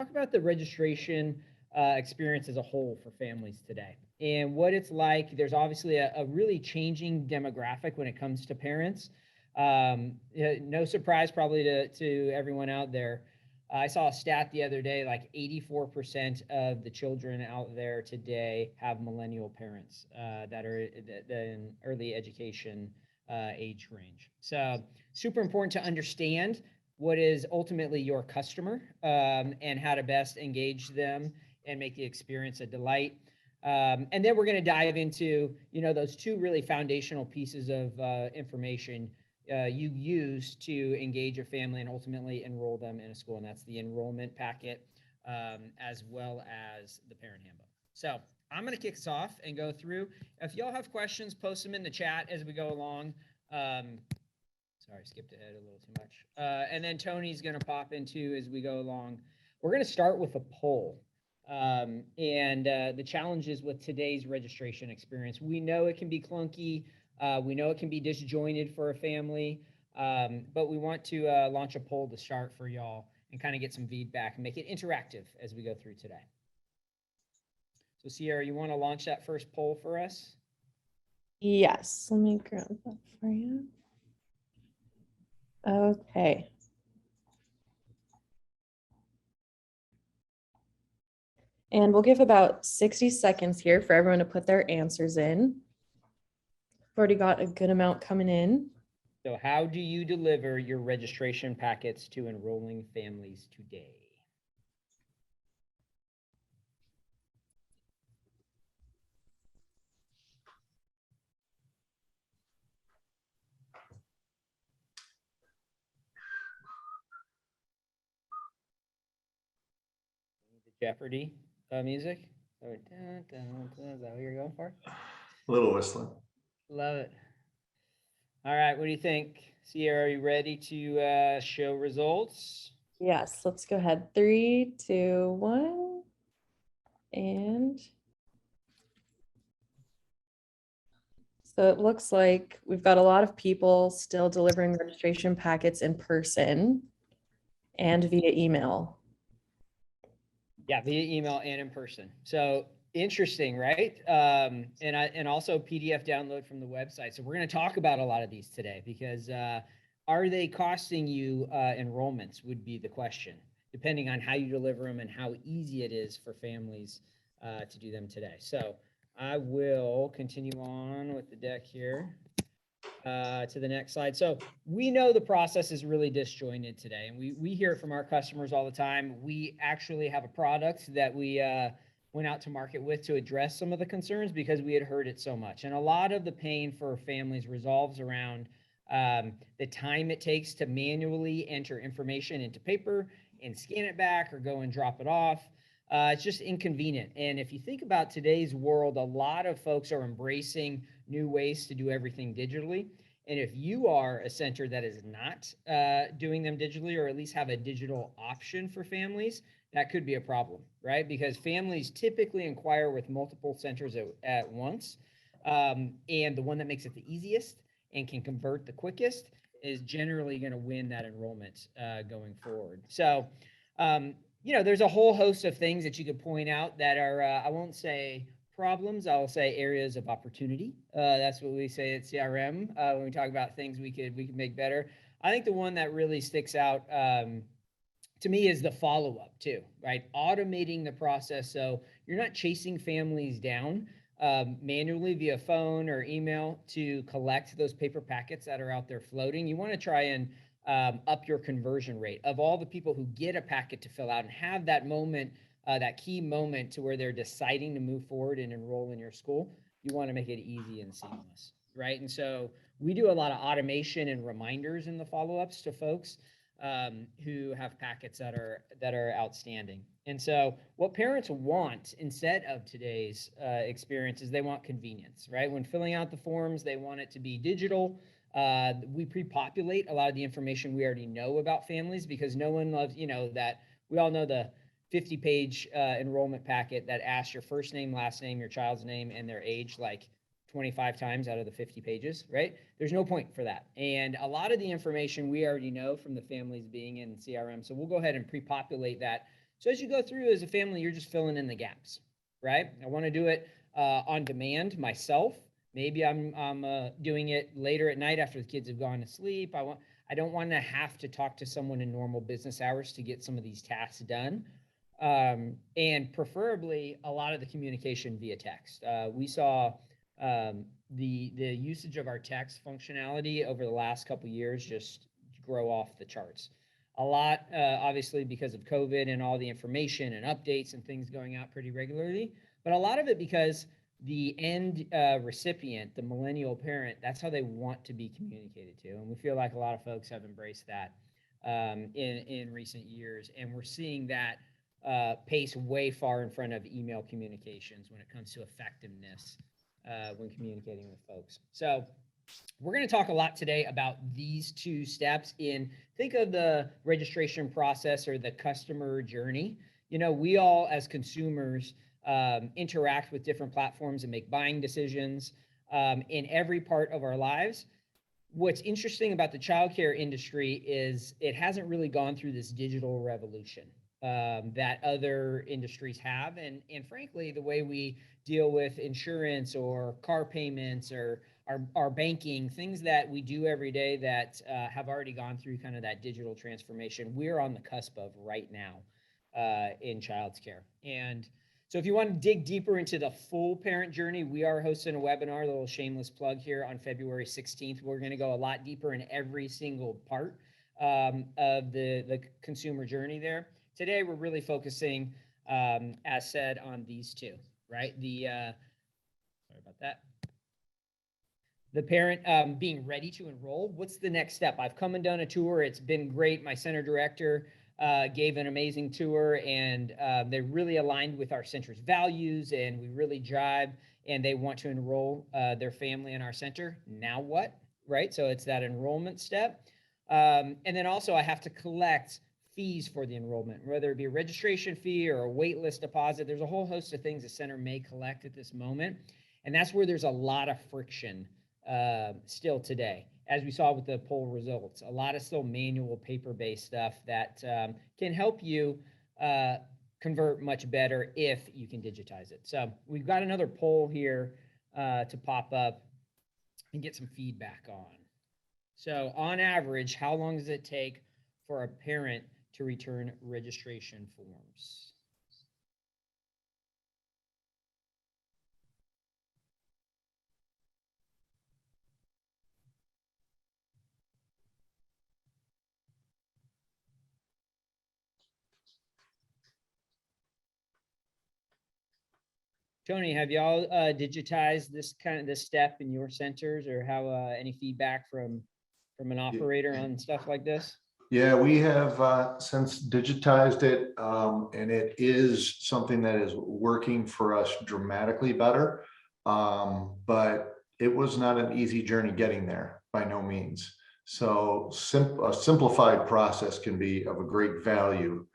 talk about the registration experience as a whole for families today and what it's like. There's obviously a really changing demographic when it comes to parents. No surprise probably to everyone out there. I saw a stat the other day, like 84% of the children out there today have millennial parents that are in early education age range. So super important to understand what is ultimately your customer and how to best engage them and make the experience a delight. And then we're going to dive into, those two really foundational pieces of information you use to engage a family and ultimately enroll them in a school. And that's the enrollment packet as well as the parent handbook. So I'm going to kick us off and go through. If y'all have questions, post them in the chat as we go along. Sorry, skipped ahead a little too much. And then Tony's going to pop into as we go along. We're going to start with a poll. And the challenges with today's registration experience. We know it can be clunky. We know it can be disjointed for a family, but we want to launch a poll to start for y'all and kind of get some feedback and make it interactive as we go through today. So Sierra, you want to launch that first poll for us? Yes, let me grab that for you. Okay. And we'll give about 60 seconds here for everyone to put their answers in. We've already got a good amount coming in. So how do you deliver your registration packets to enrolling families today? The Jeopardy music? Oh, is that what you're going for? A little whistling. Love it. All right, what do you think? Sierra, are you ready to show results? Yes, let's go ahead. 3, 2, 1. And so it looks like we've got a lot of people still delivering registration packets in person and via email. Yeah, via email and in person. So interesting, right? And also PDF download from the website. So we're going to talk about a lot of these today because are they costing you enrollments would be the question, depending on how you deliver them and how easy it is for families to do them today. So I will continue on with the deck here to the next slide. So we know the process is really disjointed today, and we hear it from our customers all the time. We actually have a product that we went out to market with to address some of the concerns because we had heard it so much. And a lot of the pain for families resolves around the time it takes to manually enter information into paper and scan it back or go and drop it off. It's just inconvenient. And if you think about today's world, a lot of folks are embracing new ways to do everything digitally. And if you are a center that is not doing them digitally, or at least have a digital option for families, that could be a problem, right? Because families typically inquire with multiple centers at once. And the one that makes it the easiest and can convert the quickest is generally going to win that enrollment going forward. So, there's a whole host of things that you could point out that are, I won't say problems, I'll say areas of opportunity. That's what we say at CRM when we talk about things we could make better. I think the one that really sticks out to me is the follow-up too, right? Automating the process so you're not chasing families down manually via phone or email to collect those paper packets that are out there floating. You want to try and up your conversion rate of all the people who get a packet to fill out and have that moment, that key moment to where they're deciding to move forward and enroll in your school. You want to make it easy and seamless, right? And so we do a lot of automation and reminders in the follow-ups to folks who have packets that are outstanding. And so what parents want instead of today's experience is they want convenience, right? When filling out the forms, they want it to be digital. We pre-populate a lot of the information we already know about families because no one loves, that we all know the 50-page enrollment packet that asks your first name, last name, your child's name, and their age like 25 times out of the 50 pages, right? There's no point for that. And a lot of the information we already know from the families being in CRM. So we'll go ahead and pre-populate that So as you go through as a family, you're just filling in the gaps, right? I want to do it on demand myself. Maybe I'm doing it later at night after the kids have gone to sleep. I don't want to have to talk to someone in normal business hours to get some of these tasks done. And preferably a lot of the communication via text. We saw the usage of our text functionality over the last couple of years just grow off the charts. A lot, obviously, because of COVID and all the information and updates and things going out pretty regularly, but a lot of it because the end recipient, the millennial parent, that's how they want to be communicated to. And we feel like a lot of folks have embraced that in recent years. And we're seeing that pace way far in front of email communications when it comes to effectiveness when communicating with folks. So we're going to talk a lot today about these two steps think of the registration process or the customer journey. You know, we all as consumers interact with different platforms and make buying decisions in every part of our lives. What's interesting about the childcare industry is it hasn't really gone through this digital revolution that other industries have. And frankly, the way we deal with insurance or car payments or our banking, things that we do every day that have already gone through kind of that digital transformation, we're on the cusp of right now in childcare. And so if you want to dig deeper into the full parent journey, we are hosting a webinar, a little shameless plug here, on February 16th. We're going to go a lot deeper in every single part of the consumer journey there. Today, we're really focusing, as said, on these two, right? Sorry about that. The parent being ready to enroll. What's the next step? I've come and done a tour. It's been great. My center director gave an amazing tour, and they really aligned with our center's values, and we really jive, and they want to enroll their family in our center. Now what, right? So it's that enrollment step. And then also I have to collect fees for the enrollment, whether it be a registration fee or a wait list deposit. There's a whole host of things the center may collect at this moment. And that's where there's a lot of friction still today. As we saw with the poll results, a lot of still manual paper-based stuff that can help you convert much better if you can digitize it. So we've got another poll here to pop up and get some feedback on. So on average, how long does it take for a parent to return registration forms? Tony, have y'all digitized this step in your centers, or have any feedback from an operator on stuff like this? Yeah, we have since digitized it, and it is something that is working for us dramatically better. But it was not an easy journey getting there, by no means. So a simplified process can be of a great value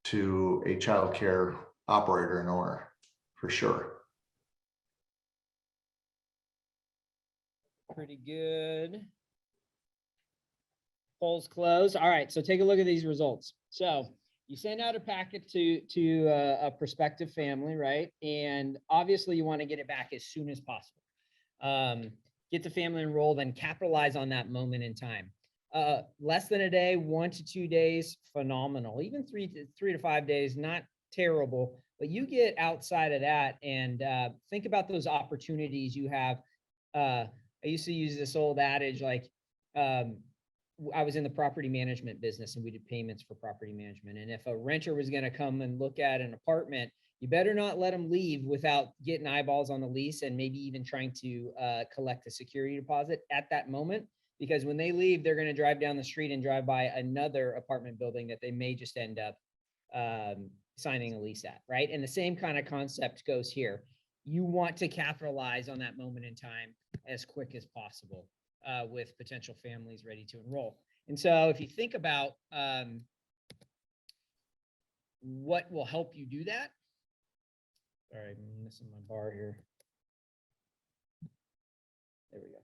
to a childcare operator and owner, for sure. Pretty good. Polls closed. All right, so take a look at these results. So you send out a packet to a prospective family, right? And obviously you want to get it back as soon as possible. Get the family enrolled and capitalize on that moment in time. Less than a day, 1 to 2 days, phenomenal. Even 3 to 5 days, not terrible. But you get outside of that and think about those opportunities you have. I used to use this old adage, like, I was in the property management business and we did payments for property management. And if a renter was going to come and look at an apartment, you better not let them leave without getting eyeballs on the lease and maybe even trying to collect a security deposit at that moment. Because when they leave, they're going to drive down the street and drive by another apartment building that they may just end up signing a lease at, right? And the same kind of concept goes here. You want to capitalize on that moment in time as quick as possible with potential families ready to enroll. And so if you think about what will help you do that. Sorry, I'm missing my bar here. There we go.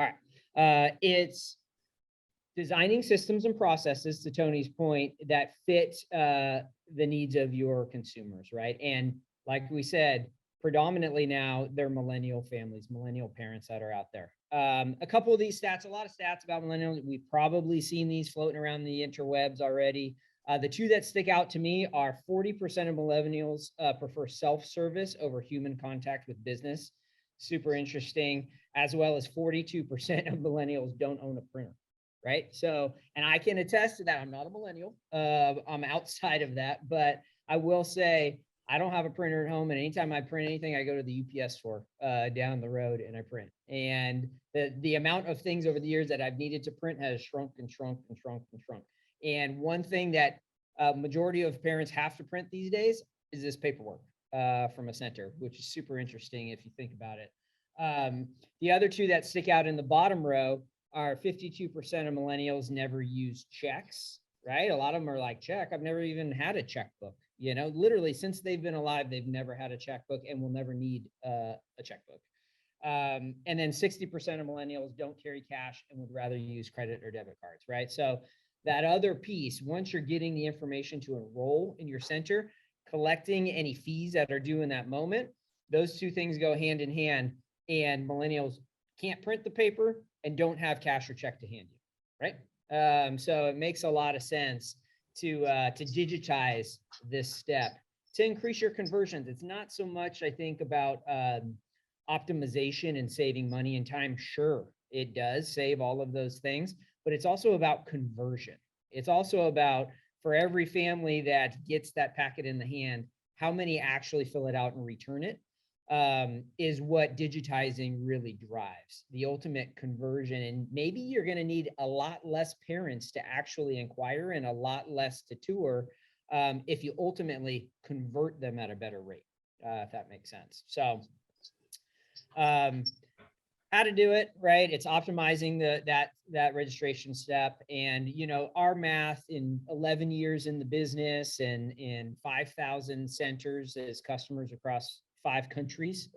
All It's designing systems and processes, to Tony's point, that fit the needs of your consumers, right? And like we said, predominantly now they're millennial families, millennial parents that are out there. A couple of these stats, a lot of stats about millennials, we've probably seen these floating around the interwebs already. The two that stick out to me are 40% of millennials prefer self-service over human contact with business. Super interesting, as well as 42% of millennials don't own a printer, right? So, and I can attest to that. I'm not a millennial. I'm outside of that, but I will say I don't have a printer at home, and anytime I print anything, I go to the UPS store down the road and I print. And the amount of things over the years that I've needed to print has shrunk and shrunk and shrunk and shrunk. And one thing that majority of parents have to print these days is this paperwork from a center, which is super interesting if you think about it. The other two that stick out in the bottom row are 52% of millennials never use checks, right? A lot of them are like, check, I've never even had a checkbook. You know, literally since they've been alive, they've never had a checkbook and will never need a checkbook. And then 60% of millennials don't carry cash and would rather use credit or debit cards, right? So that other piece, once you're getting the information to enroll in your center, collecting any fees that are due in that moment, those two things go hand in hand, and millennials can't print the paper and don't have cash or check to hand you, right? So it makes a lot of sense to digitize this step to increase your conversions. It's not so much, I think, about optimization and saving money and time. Sure, it does save all of those things, but it's also about conversion. It's also about, for every family that gets that packet in the hand, how many actually fill it out and return it, is what digitizing really drives, the ultimate conversion. And maybe you're going to need a lot less parents to actually inquire and a lot less to tour if you ultimately convert them at a better rate, if that makes sense. So how to do it, right? It's optimizing that registration step. And, you know, our math in 11 years in the business and in 5,000 centers as customers across 5 countries,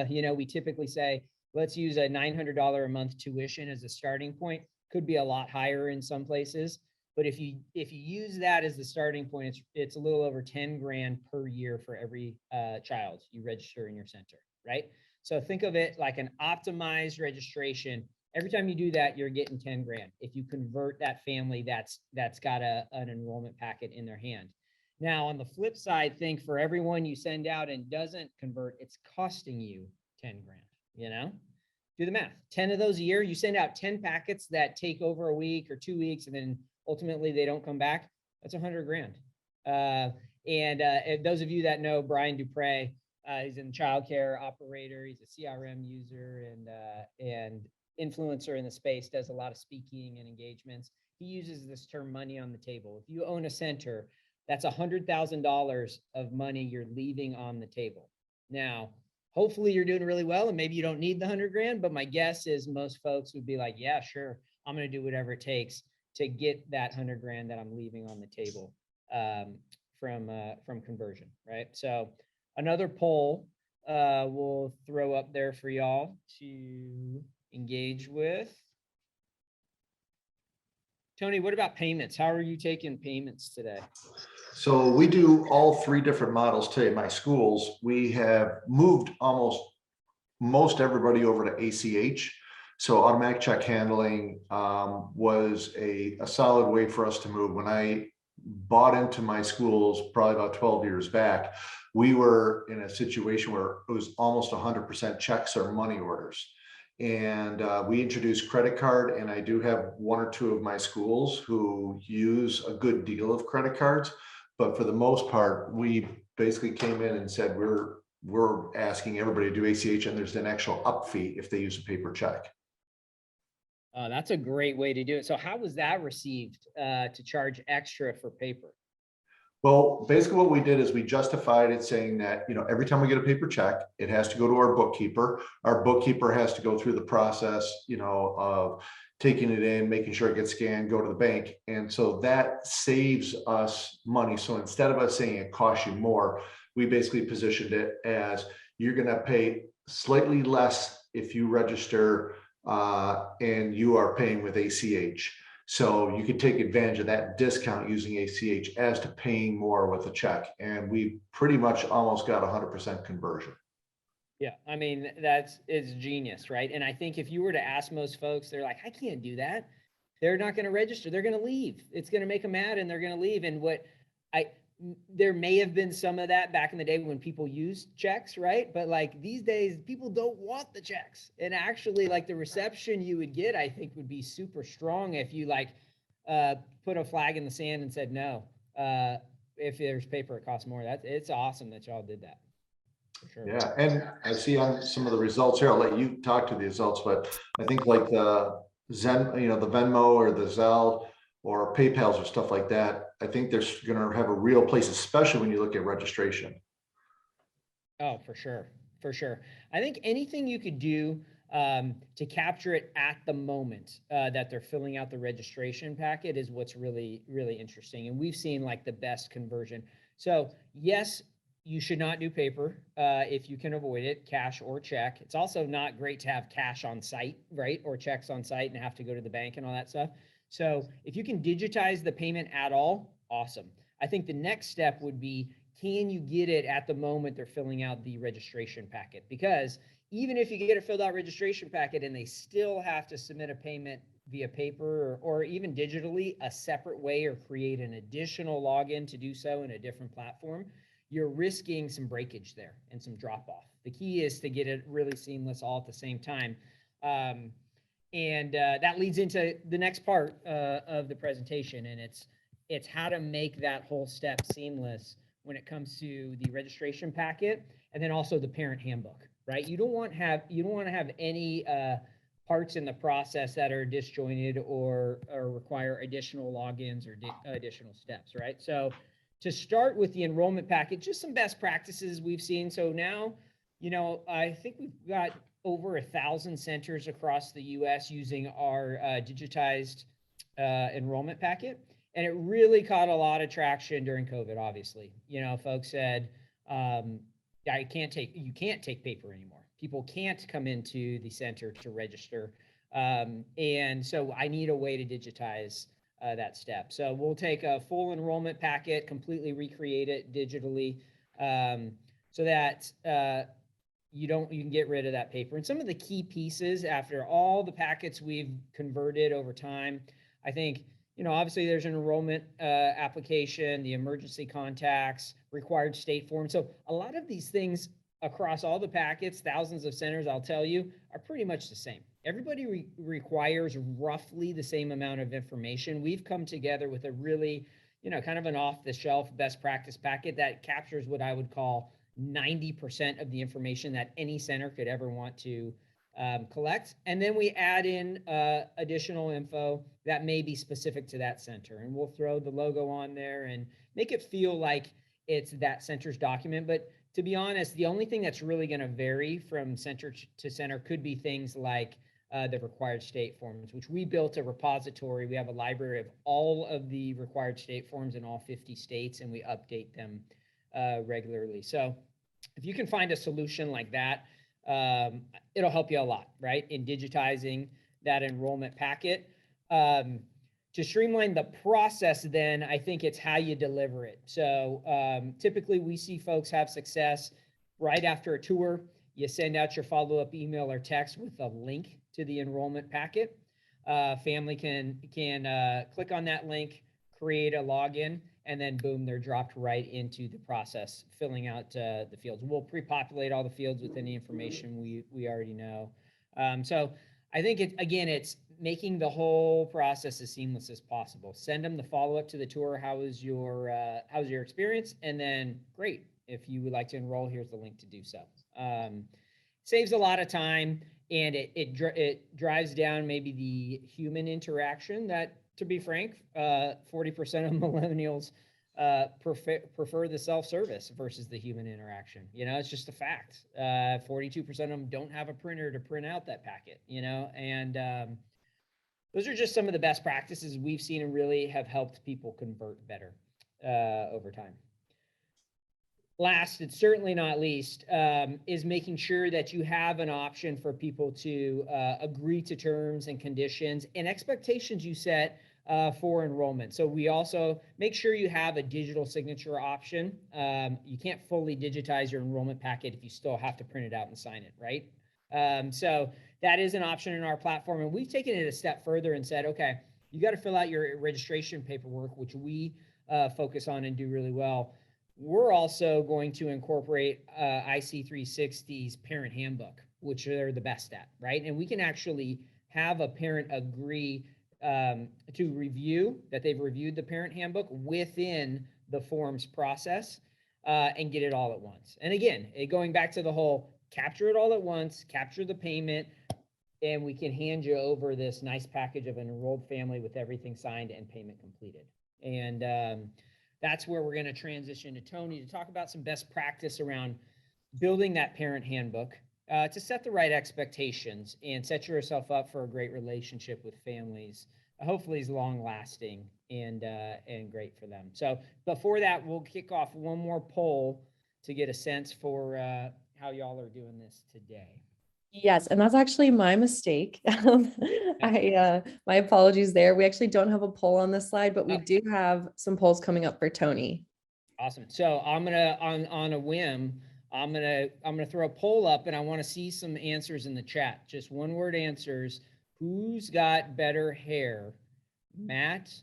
you know, we typically say, let's use a $900 a month tuition as a starting point. Could be a lot higher in some places, but if you use that as the starting point, it's a little over 10 grand per year for every child you register in your center, right? So think of it like an optimized registration. Every time you do that, you're getting 10 grand. If you convert that family that's got an enrollment packet in their hand. Now, on the flip side, think for everyone you send out and doesn't convert, it's costing you 10 grand, you know? Do the math. 10 of those a year, you send out 10 packets that take over a week or 2 weeks, and then ultimately they don't come back. That's 100 grand. And those of you that know Brian Dupre, he's in childcare operator. He's a CRM user and influencer in the space, does a lot of speaking and engagements. He uses this term money on the table. If you own a center, that's $100,000 of money you're leaving on the table. Now, hopefully you're doing really well and maybe you don't need the 100 grand, but my guess is most folks would be like, yeah, sure, I'm going to do whatever it takes to get that 100 grand that I'm leaving on the table from conversion, right? So another poll we'll throw up there for y'all to engage with. Tony, what about payments? How are you taking payments today? So we do all 3 different models today. My schools, we have moved most everybody over to ACH. So automatic check handling was a solid way for us to move. When I bought into my schools probably about 12 years back, we were in a situation where it was almost 100% checks or money orders. And we introduced credit card, and I do have 1 or 2 of my schools who use a good deal of credit cards. But for the most part, we basically came in and said, we're asking everybody to do ACH, and there's an actual up fee if they use a paper check. That's a great way to do it. So how was that received to charge extra for paper? Well, basically what we did is we justified it saying that, you know, every time we get a paper check, it has to go to our bookkeeper. Our bookkeeper has to go through the process, you know, of taking it in, making sure it gets scanned, go to the bank. And so that saves us money. So instead of us saying it costs you more, we basically positioned it as you're going to pay slightly less if you register and you are paying with ACH. So you can take advantage of that discount using ACH as to paying more with a check. And we pretty much almost got 100% conversion. Yeah, I mean, it's genius, right? And I think if you were to ask most folks, they're like, I can't do that. They're not going to register. They're going to leave. It's going to make them mad and they're going to leave. And there may have been some of that back in the day when people used checks, right? But like these days, people don't want the checks. And actually, like the reception you would get, I think would be super strong if you like put a flag in the sand and said no. If there's paper, it costs more. It's awesome that y'all did that. For sure. Yeah, and I see on some of the results here, I'll let you talk to the results, but I think like the Zen, the Venmo or the Zelle or PayPal's or stuff like that, I think they're going to have a real place, especially when you look at registration. Oh, for sure. For sure. I think anything you could do to capture it at the moment that they're filling out the registration packet is what's really, really interesting. And we've seen like the best conversion. So yes, you should not do paper if you can avoid it, cash or check. It's also not great to have cash on site, right? Or checks on site and have to go to the bank and all that stuff. So if you can digitize the payment at all, awesome. I think the next step would be, can you get it at the moment they're filling out the registration packet? Because even if you get a filled out registration packet and they still have to submit a payment via paper or even digitally, a separate way, or create an additional login to do so in a different platform, you're risking some breakage there and some drop off. The key is to get it really seamless all at the same time. And that leads into the next part of the presentation. And it's how to make that whole step seamless when it comes to the registration packet and then also the parent handbook, right? You don't want to have any parts in the process that are disjointed or require additional logins or additional steps, right? So to start with the enrollment packet, just some best practices we've seen. So now, I think we've got over 1,000 centers across the US using our digitized enrollment packet. And it really caught a lot of traction during COVID, obviously. Folks said, you can't take paper anymore. People can't come into the center to register. And so I need a way to digitize that step. So we'll take a full enrollment packet, completely recreate it digitally, so that you can get rid of that paper. And some of the key pieces after all the packets we've converted over time, I think, obviously there's an enrollment application, the emergency contacts, required state form. So a lot of these things across all the packets, thousands of centers, I'll tell you, are pretty much the same. Everybody requires roughly the same amount of information. We've come together with a really, kind of an off-the-shelf best practice packet that captures what I would call 90% of the information that any center could ever want to collect. And then we add in additional info that may be specific to that center. And we'll throw the logo on there and make it feel like it's that center's document. But to be honest, the only thing that's really going to vary from center to center could be things like the required state forms, which we built a repository. We have a library of all of the required state forms in all 50 states, and we update them regularly. So if you can find a solution like that, it'll help you a lot, right? In digitizing that enrollment packet. To streamline the process, then I think it's how you deliver it. So typically we see folks have success right after a tour. You send out your follow-up email or text with a link to the enrollment packet. Family can click on that link, create a login, and then boom, they're dropped right into the process, filling out the fields. We'll pre-populate all the fields with any information we already know. So I think it's making the whole process as seamless as possible. Send them the follow-up to the tour. How's your experience? And then great, if you would like to enroll, here's the link to do so. Saves a lot of time, and it drives down maybe the human interaction that, to be frank, 40% of millennials prefer the self-service versus the human interaction. It's just a fact. 42% of them don't have a printer to print out that packet, and those are just some of the best practices we've seen and really have helped people convert better over time. last, and certainly not least, is making sure that you have an option for people to agree to terms and conditions and expectations you set for enrollment. So we also make sure you have a digital signature option. You can't fully digitize your enrollment packet if you still have to print it out and sign it, right? So that is an option in our platform. And we've taken it a step further and said, okay, you got to fill out your registration paperwork, which we focus on and do really well. We're also going to incorporate IC360's parent handbook, which they're the best at, right? And we can actually have a parent agree to review that they've reviewed the parent handbook within the forms process and get it all at once. And again, going back to the whole capture it all at once, capture the payment, and we can hand you over this nice package of an enrolled family with everything signed and payment completed. And that's where we're going to transition to Tony to talk about some best practice around building that parent handbook to set the right expectations and set yourself up for a great relationship with families. Hopefully is long lasting and great for them. So before that, we'll kick off one more poll to get a sense for how y'all are doing this today. Yes, and that's actually my mistake. My apologies there. We actually don't have a poll on this slide, but we do have some polls coming up for Tony. Awesome. So I'm gonna on a whim, I'm gonna throw a poll up, and I want to see some answers in the chat. Just one word answers. Who's got better hair, Matt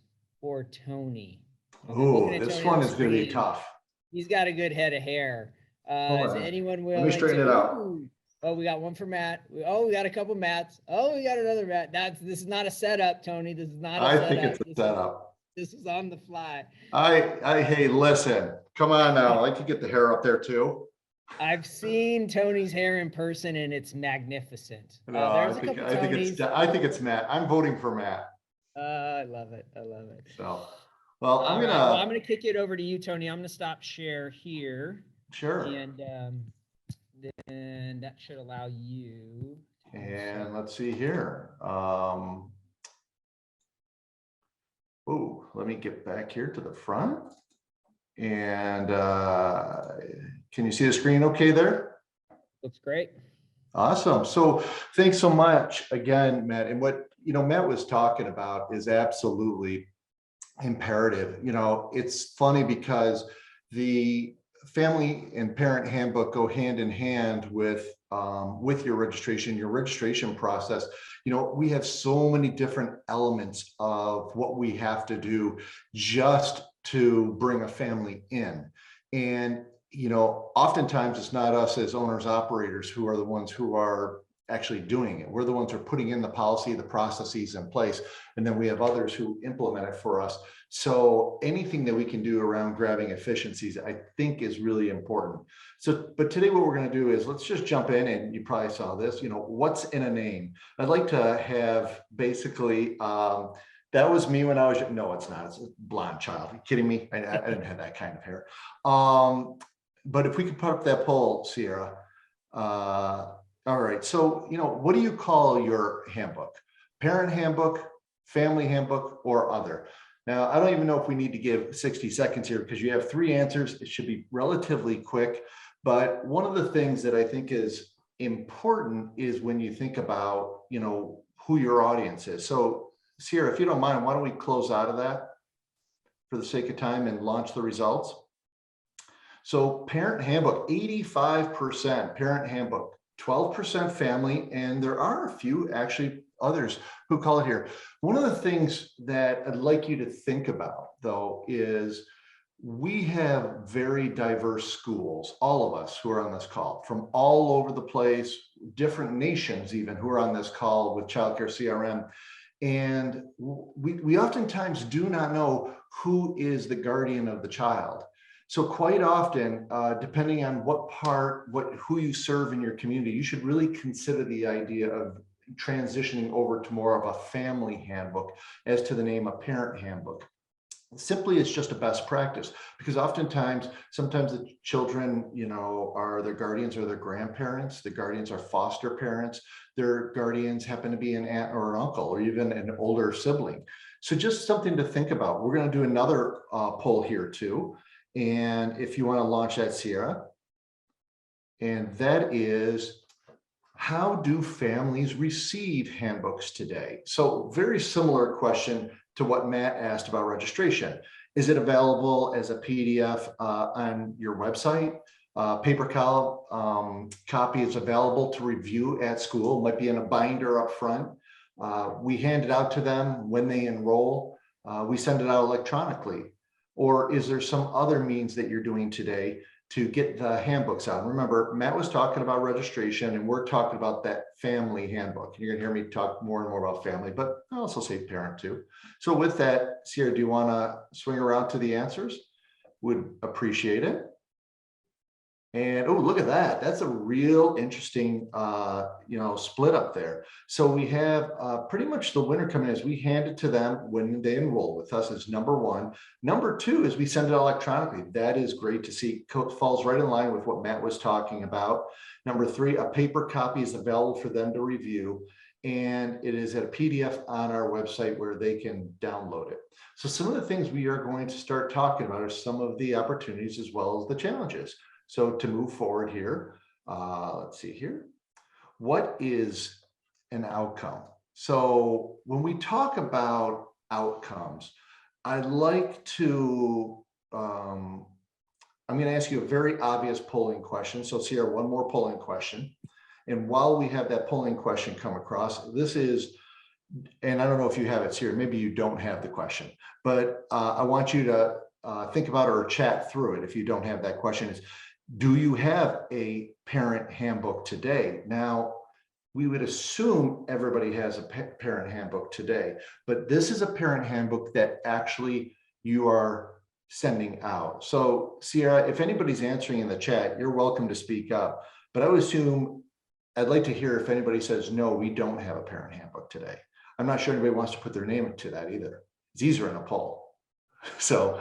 or Tony? Oh, this one is going to be tough. He's got a good head of hair. Is anyone willing? Let me straighten it out. Oh, we got one for Matt. Oh, we got a couple Matts. Oh, we got another Matt. This is not a setup, Tony. This is not a setup. I think it's a setup. This is on the fly. Hey, listen, come on now. I like to get the hair up there too. I've seen Tony's hair in person and it's magnificent. No, I think it's Matt. I'm voting for Matt. I love it. I love it. So, well, I'm gonna kick it over to you, Tony. I'm gonna stop share here. Sure. And then that should allow you. And let's see here. Let me get back here to the front. And can you see the screen okay there? Looks great. Awesome. So thanks so much again, Matt. And what Matt was talking about is absolutely imperative. It's funny because the family and parent handbook go hand in hand with your registration process. We have so many different elements of what we have to do just to bring a family in. And, oftentimes it's not us as owners, operators who are the ones who are actually doing it. We're the ones who are putting in the policy, the processes in place, and then we have others who implement it for us. So anything that we can do around grabbing efficiencies, I think is really important. So, but today what we're going to do is let's just jump in, and you probably saw this, what's in a name? I'd like to have basically, that was me when I was, no, it's not, it's a blonde child. Are you kidding me? I didn't have that kind of hair. But if we could put up that poll, Sierra. All right, so, what do you call your handbook? Parent handbook, family handbook, or other? Now, I don't even know if we need to give 60 seconds here because you have 3 answers. It should be relatively quick. But one of the things that I think is important is when you think about, who your audience is. So, Sierra, if you don't mind, why don't we close out of that for the sake of time and launch the results? So parent handbook, 85% parent handbook, 12% family, and there are a few actually others who call it here. One of the things that I'd like you to think about, though, is we have very diverse schools, all of us who are on this call, from all over the place, different nations even, who are on this call with childcare CRM. And we oftentimes do not know who is the guardian of the child. So quite often, depending on who you serve in your community, you should really consider the idea of transitioning over to more of a family handbook as to the name a parent handbook. Simply, it's just a best practice because sometimes the children, are their guardians or their grandparents. The guardians are foster parents. Their guardians happen to be an aunt or an uncle or even an older sibling. So just something to think about. We're going to do another poll here too. And if you want to launch that, Sierra, and that is, how do families receive handbooks today? So very similar question to what Matt asked about registration. Is it available as a PDF on your website? Paper copy is available to review at school, might be in a binder up front. We hand it out to them when they enroll. We send it out electronically. Or is there some other means that you're doing today to get the handbooks out? Remember, Matt was talking about registration, and we're talking about that family handbook. You're gonna hear me talk more and more about family, but I also say parent too. So with that, Sierra, do you wanna swing around to the answers? Would appreciate it. And oh, look at that. That's a real interesting, split up there. So we have pretty much the winner coming as we hand it to them when they enroll with us is number one. Number two is we send it electronically. That is great to see. Falls right in line with what Matt was talking about. Number three, a paper copy is available for them to review. And it is at a PDF on our website where they can download it. So some of the things we are going to start talking about are some of the opportunities as well as the challenges. So to move forward here, let's see here. What is an outcome? So when we talk about outcomes, I'd like to, I'm going to ask you a very obvious polling question. So Sierra, one more polling question. And while we have that polling question come across, this is, and I don't know if you have it, Sierra, maybe you don't have the question, but I want you to think about it or chat through it if you don't have that question. Is, do you have a parent handbook today? Now, we would assume everybody has a parent handbook today, but this is a parent handbook that actually you are sending out. So Sierra, if anybody's answering in the chat, you're welcome to speak up, but I would assume, I'd like to hear if anybody says, no, we don't have a parent handbook today. I'm not sure anybody wants to put their name into that either. It's easier in a poll. So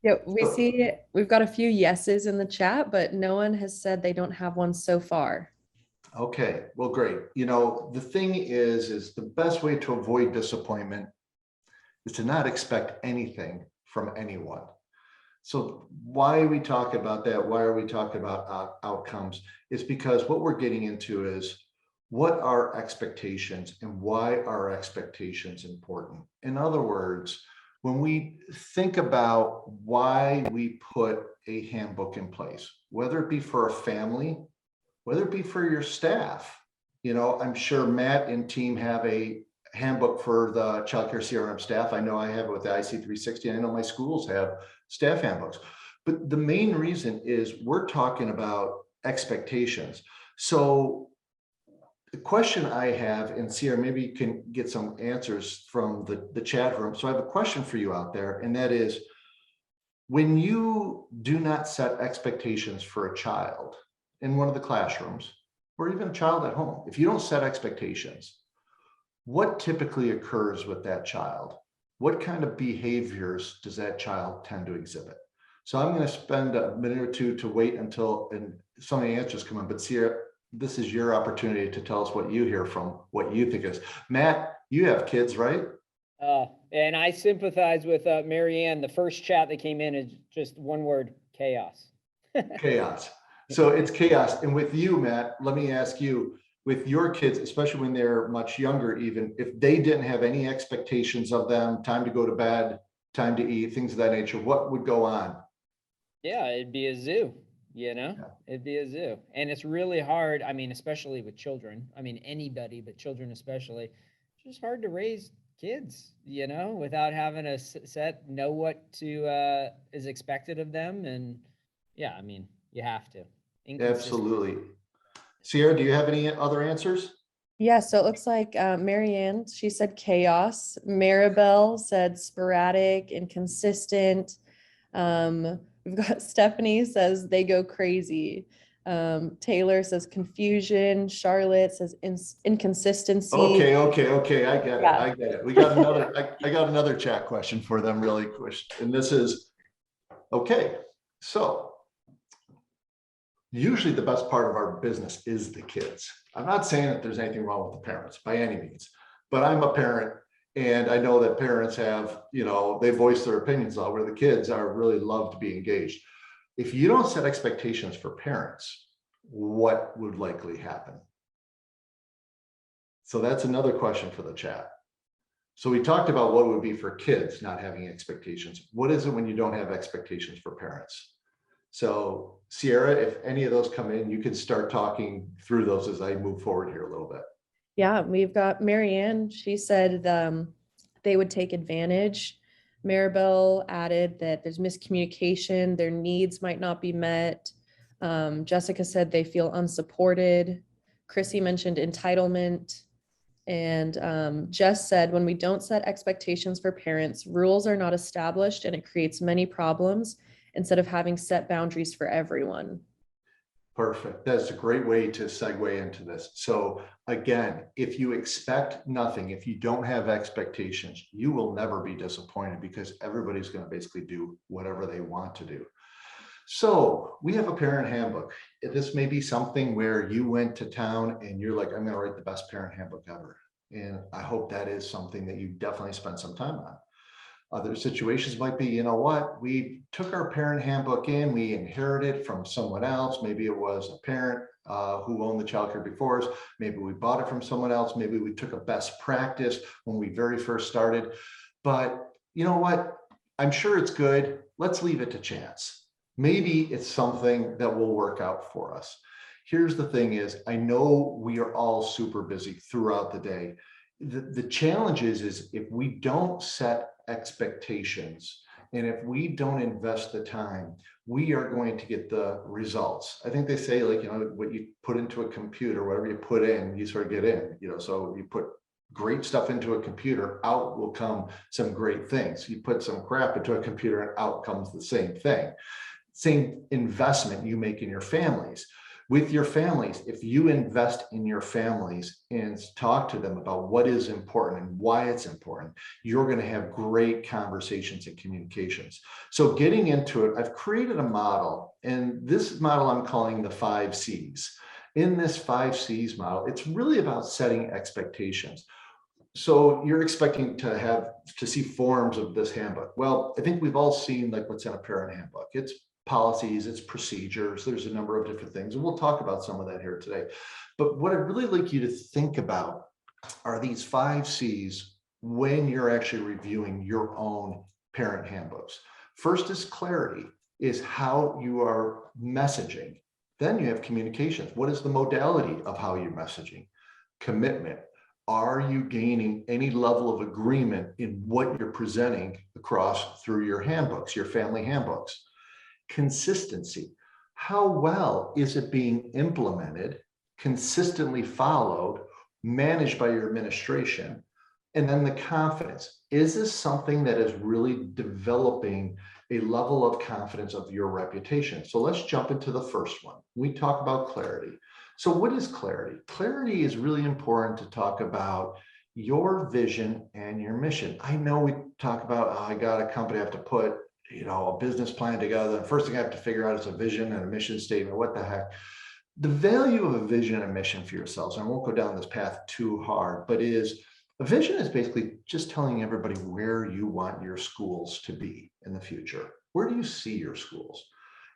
Yeah, we've got a few yeses in the chat, but no one has said they don't have one so far. okay, well, great. The thing is the best way to avoid disappointment is to not expect anything from anyone. So why are we talking about that? Why are we talking about outcomes? It's because what we're getting into is, what are expectations and why are expectations important? In other words, when we think about why we put a handbook in place, whether it be for a family, whether it be for your staff, I'm sure Matt and team have a handbook for the childcare CRM staff. I know I have it with the IC360. I know my schools have staff handbooks. But the main reason is we're talking about expectations. So the question I have, and Sierra, maybe you can get some answers from the chat room. So I have a question for you out there, and that is, when you do not set expectations for a child in one of the classrooms, or even a child at home, if you don't set expectations, what typically occurs with that child? What kind of behaviors does that child tend to exhibit? So I'm going to spend a minute or two to wait until some of the answers come in, but Sierra, this is your opportunity to tell us what you hear from what you think is. Matt, you have kids, right? And I sympathize with Marianne. The first chat that came in is just one word: chaos. Chaos. So it's chaos. And with you, Matt, let me ask you, with your kids, especially when they're much younger, even if they didn't have any expectations of them, time to go to bed, time to eat, things of that nature, what would go on? Yeah, it'd be a zoo. It'd be a zoo. And it's really hard. I mean, especially with children. I mean, anybody, but children especially. It's just hard to raise kids, without having a know what to is expected of them. And yeah, I mean, you have to. Absolutely. Sierra, do you have any other answers? Yeah, so it looks like Marianne, she said chaos. Maribel said sporadic, inconsistent. We've got Stephanie says they go crazy. Taylor says confusion. Charlotte says inconsistency. Okay. I get it. Yeah. I get it. We got another, I got another chat question for them really quick. And this is, okay, so usually the best part of our business is the kids. I'm not saying that there's anything wrong with the parents by any means, but I'm a parent And I know that parents have, they voice their opinions on where the kids are really love to be engaged. If you don't set expectations for parents, what would likely happen? So that's another question for the chat. So we talked about what it would be for kids not having expectations. What is it when you don't have expectations for parents? So Sierra, if any of those come in, you can start talking through those as I move forward here a little bit. Yeah, we've got Marianne. She said they would take advantage. Maribel added that there's miscommunication, their needs might not be met. Jessica said they feel unsupported. Chrissy mentioned entitlement. And Jess said, when we don't set expectations for parents, rules are not established and it creates many problems instead of having set boundaries for everyone. Perfect. That's a great way to segue into this. So again, if you expect nothing, if you don't have expectations, you will never be disappointed because everybody's going to basically do whatever they want to do. So we have a parent handbook. This may be something where you went to town and you're like, I'm going to write the best parent handbook ever. And I hope that is something that you definitely spend some time on. Other situations might be, you know what, we took our parent handbook in, we inherited from someone else. Maybe it was a parent who owned the childcare before us. Maybe we bought it from someone else. Maybe we took a best practice when we very first started. But you know what, I'm sure it's good. Let's leave it to chance. Maybe it's something that will work out for us. Here's the thing is, I know we are all super busy throughout the day. The challenge is if we don't set expectations and if we don't invest the time, we are going to get the results. I think they say, like, what you put into a computer, whatever you put in, you sort of get in, so you put great stuff into a computer, out will come some great things. You put some crap into a computer and out comes the same thing. Same investment you make in your families. With your families, if you invest in your families and talk to them about what is important and why it's important, you're going to have great conversations and communications. So getting into it, I've created a model, and this model I'm calling the 5 C's. In this 5 C's model, it's really about setting expectations. So you're expecting to see forms of this handbook. Well, I think we've all seen like what's in a parent handbook. It's policies, it's procedures, there's a number of different things, and we'll talk about some of that here today. But what I'd really like you to think about are these 5 C's when you're actually reviewing your own parent handbooks. First is clarity, is how you are messaging. Then you have communications. What is the modality of how you're messaging? Commitment. Are you gaining any level of agreement in what you're presenting across through your handbooks, your family handbooks? Consistency. How well is it being implemented, consistently followed, managed by your administration? And then the confidence. Is this something that is really developing a level of confidence of your reputation? So let's jump into the first one. We talk about clarity. So what is clarity? Clarity is really important to talk about your vision and your mission. I know we talk about, I got a company, I have to put a business plan together. The first thing I have to figure out is a vision and a mission statement. What the heck? The value of a vision and a mission for yourselves, and I won't go down this path too hard, but a vision is basically just telling everybody where you want your schools to be in the future. Where do you see your schools?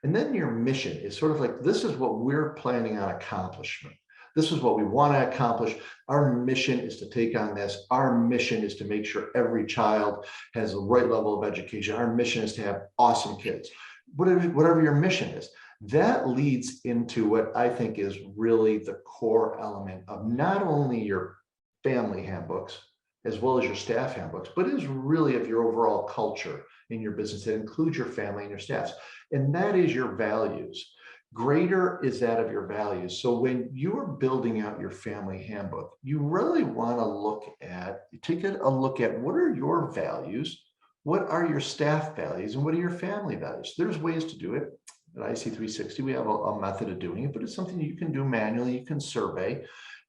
And then your mission is sort of like, this is what we're planning on accomplishment. This is what we want to accomplish. Our mission is to take on this. Our mission is to make sure every child has the right level of education. Our mission is to have awesome kids. Whatever your mission is, that leads into what I think is really the core element of not only your family handbooks, as well as your staff handbooks, but is really of your overall culture in your business that includes your family and your staffs. And that is your values. Greater is that of your values. So when you're building out your family handbook, you really want to take a look at what are your values, what are your staff values, and what are your family values. There's ways to do it. At IC360, we have a method of doing it, but it's something you can do manually, you can survey.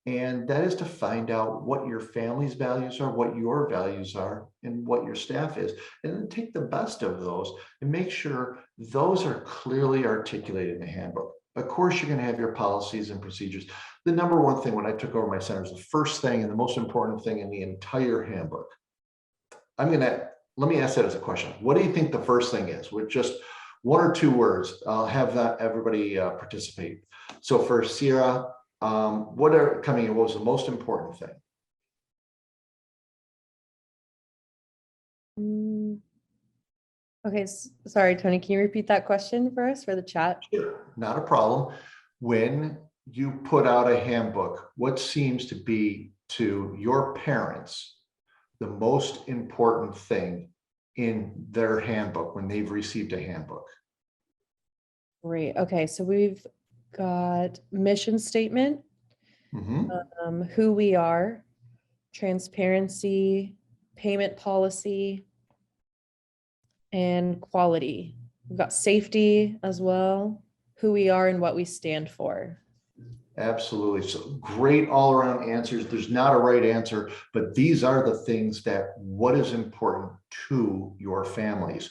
And that is to find out what your family's values are, what your values are, and what your staff is. And then take the best of those and make sure those are clearly articulated in the handbook. Of course, you're going to have your policies and procedures. The number one thing when I took over my centers, the first thing and the most important thing in the entire handbook let me ask that as a question. What do you think the first thing is? With just one or two words, I'll have that everybody participate. So for Sierra, what was the most important thing? Okay, sorry, Tony, can you repeat that question for us for the chat? Sure, not a problem. When you put out a handbook, what seems to be to your parents the most important thing in their handbook when they've received a handbook? Great. Okay, so we've got mission statement, who we are, transparency, payment policy, and quality. We've got safety as well, who we are and what we stand for. Absolutely. So great all around answers. There's not a right answer, but these are the things that what is important to your families.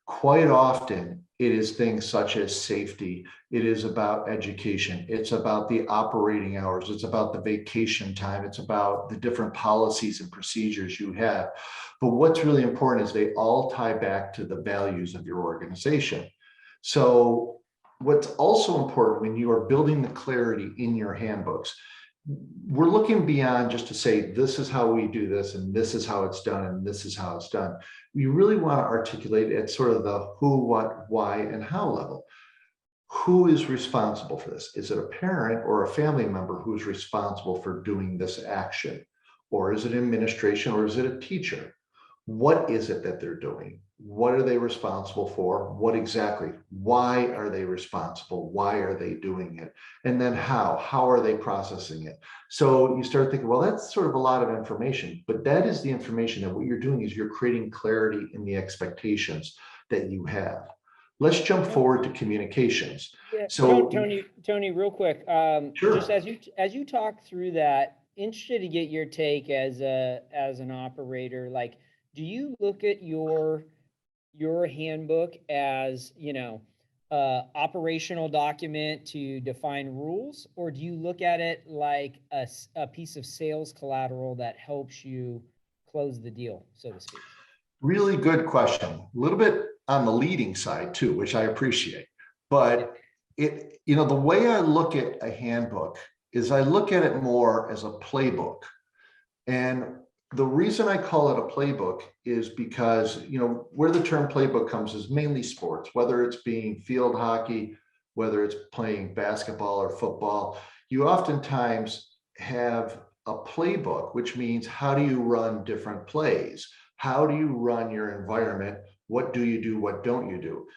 Quite often it is things such as safety. It is about education. It's about the operating hours. It's about the vacation time. It's about the different policies and procedures you have. But what's really important is they all tie back to the values of your organization. So what's also important when you are building the clarity in your handbooks, we're looking beyond just to say, this is how we do this, and this is how it's done, and this is how it's done. We really want to articulate at sort of the who, what, why, and how level. Who is responsible for this? Is it a parent or a family member who's responsible for doing this action? Or is it administration, or is it a teacher? What is it that they're doing? What are they responsible for? What exactly? Why are they responsible? Why are they doing it? And then how are they processing it? So you start thinking, well, that's sort of a lot of information, but that is the information that what you're doing is you're creating clarity in the expectations that you have. Let's jump forward to communications. Yeah. So Tony, real quick, sure. just as you talk through that, interested to get your take as an operator. Like, do you look at your handbook as, operational document to define rules, or do you look at it like a piece of sales collateral that helps you close the deal, so to speak? Really good question. A little bit on the leading side too, which I appreciate. But the way I look at a handbook is I look at it more as a playbook. And the reason I call it a playbook is because, where the term playbook comes is mainly sports, whether it's being field hockey, whether it's playing basketball or football. You oftentimes have a playbook, which means how do you run different plays? How do you run your environment? What do you do? What don't you do?